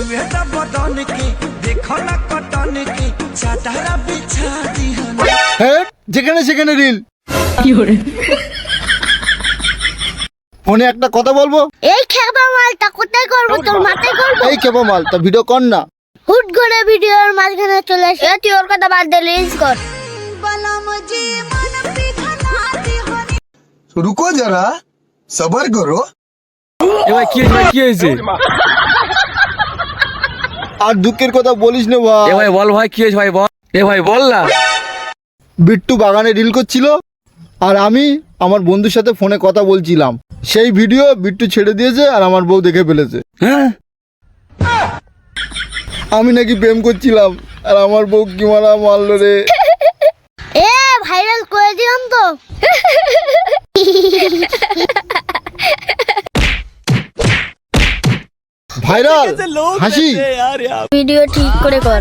छुएता बदन के देखो ना कटन के चादरा बिछा दिहन হ্যাঁ যেখানে সেখানে রিল ফোনে একটা কথা বলবো। এই খেবা মালটা কোথায় করবো? তোর মাথায় করবো? এই কেবল মাল তা ভিডিও কর না। হুট করে ভিডিওর মাঝখানে চলে আসে। তুই ওর কথা বাদ দে, রিলস কর। रुको जरा सबर करो। এ ভাই কি হয়েছে? আর দুঃখের কথা বলিস না এ ভাই। ভাই বল ভাই কি হয়েছে ভাই বল। এ ভাই বল না। বিট্টু বাগানে রিল করছিল আর আমি আমার বন্ধুর সাথে ফোনে কথা বলছিলাম। সেই ভিডিও বিট্টু ছেড়ে দিয়েছে আর আমার বউ দেখে ফেলেছে। হ্যাঁ আমি নাকি প্রেম করছিলাম আর আমার বউ কি মারলো রে। এ ভাইরাল করে দিলাম তো। ভাইরাল হাসি। ভিডিও ঠিক করে কর।